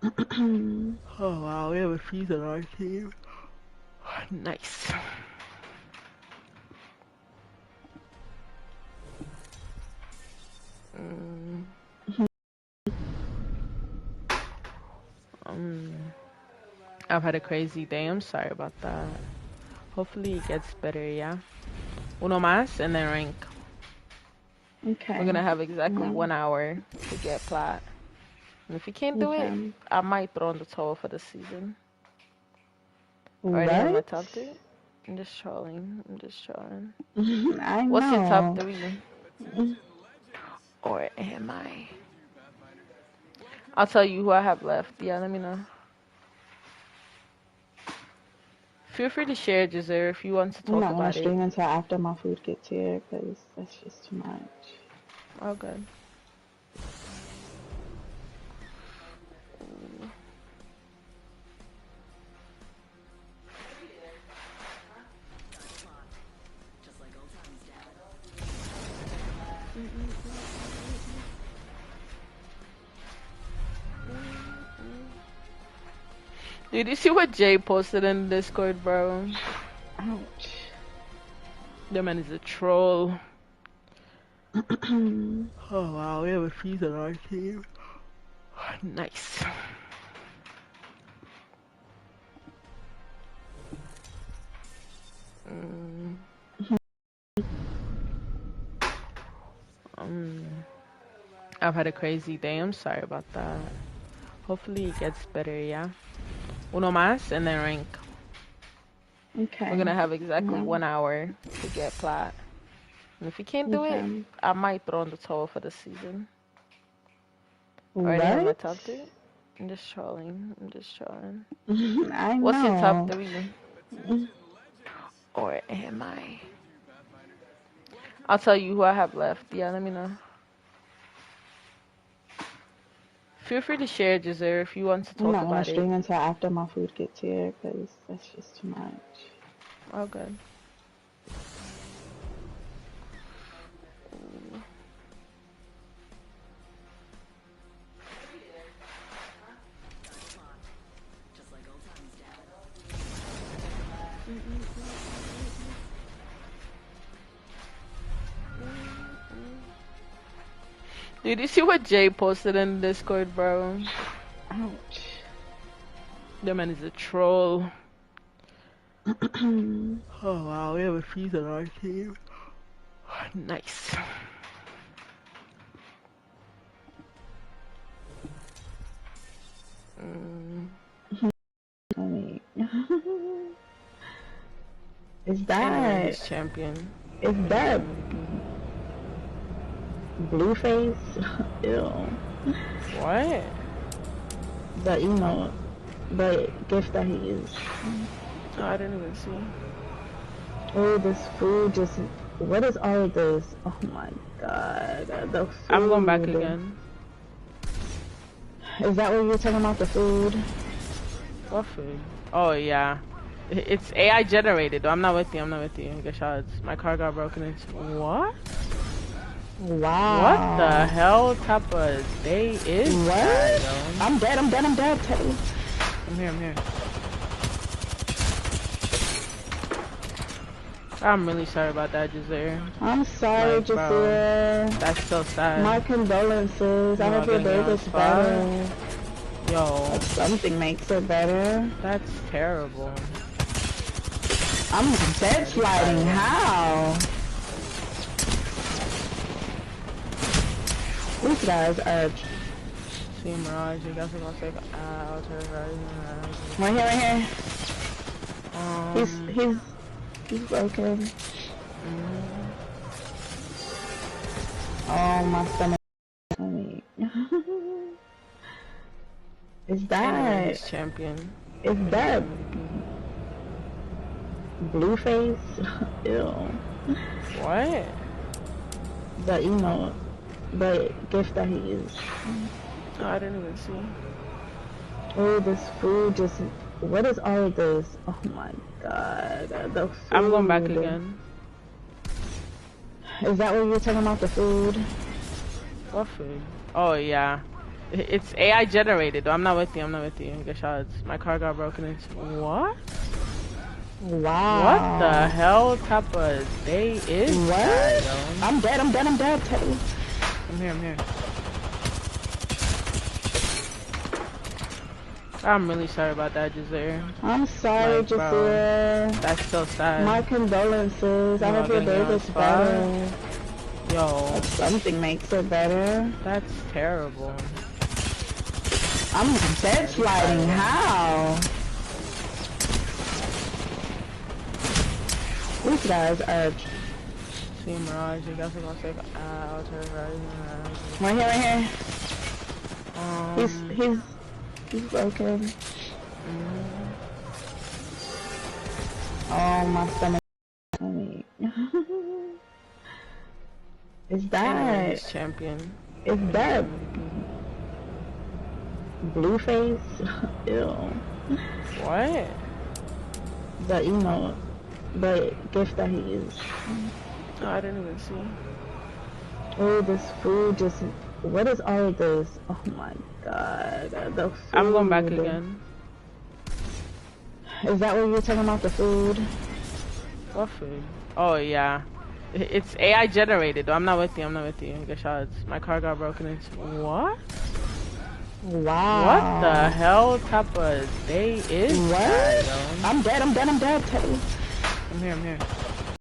Oh wow, we have a freeze on our team. Nice. I've had a crazy day. I'm sorry about that. Hopefully it gets better, yeah? Uno más and then rank. Okay. We're gonna have exactly 1 hour to get plat. And if you can't do it, I might throw in the towel for the season. I already have my top 3. I'm just trolling. I know. What's your top 3? Or am I? I'll tell you who I have left. Yeah, let me know. Feel free to share, Giselle, if you want to talk about it. I'm not gonna stream until after my food gets here, because that's just too much. Oh, good. Did you see what Jay posted in Discord, bro? Ouch. That man is a troll. Oh wow, we have a freeze on our team. Nice. I've had a crazy day. I'm sorry about that. Hopefully it gets better, yeah? Uno más and then rank. Okay. We're gonna have exactly 1 hour to get plat. And if you can't do it, I might throw in the towel for the season. I already have my top 3. I'm just trolling. I know. What's your top 3? Or am I? I'll tell you who I have left. Yeah, let me know. Feel free to share, Giselle, if you want to talk about it. I'm not gonna stream until after my food gets here, because that's just too much. Oh, good. Did you see what Jay posted in Discord, bro? Ouch. That man is a troll. Oh wow, we have a freeze on our team. Nice. Is that champion? Is that Blueface? Ew. What? The emote, the gift that he used. Oh, I didn't even see. Oh, this food just. What is all of this? Oh my god. The food. I'm going back again. Is that what you're talking about, the food? What food? Oh, yeah. It's AI generated. I'm not with you. Get shots. My car got broken into. What? Wow. What the hell type of day is that, yo? I'm dead, Teddy. I'm here. I'm really sorry about that, Giselle. I'm sorry, Giselle. That's so sad. My condolences. I hope your day gets better. Yo. If something makes it better. That's terrible. I'm dead sliding. How? These guys are. See Mirage, you guys are gonna take out right here. He's broken. Oh, my stomach. Is that champion? Is that Blueface? Ew. What? The emote, the gift that he used. Oh, I didn't even see. Oh, this food just. What is all of this? Oh my god. The food. I'm going back again. Is that what you're talking about, the food? What food? Oh, yeah. It's AI generated. I'm not with you. I'm not with you. Good shots. My car got broken into. What? Wow. What the hell type of day is that, yo? I'm dead. Teddy. I'm here. I'm really sorry about that, Giselle. I'm sorry, Like, bro, Giselle. that's so sad. My condolences. I hope your day gets better. Yo. If something makes it better. That's terrible. I'm dead sliding. How? These guys are. See Mirage, you guys are gonna take out Right here. He's broken. Oh, my stomach. Is that champion? Is that Blueface? Ew. What? The emote, the gift that he used. Oh, I didn't even see. Oh, this food just. What is all of this? Oh my god, the food. I'm going back again. Is that what you're talking about, the food? What food? Oh yeah. It's AI generated. I'm not with you. Good shots. My car got broken into. What? Wow. What the hell type of day is that, yo? I'm dead. Teddy. I'm here.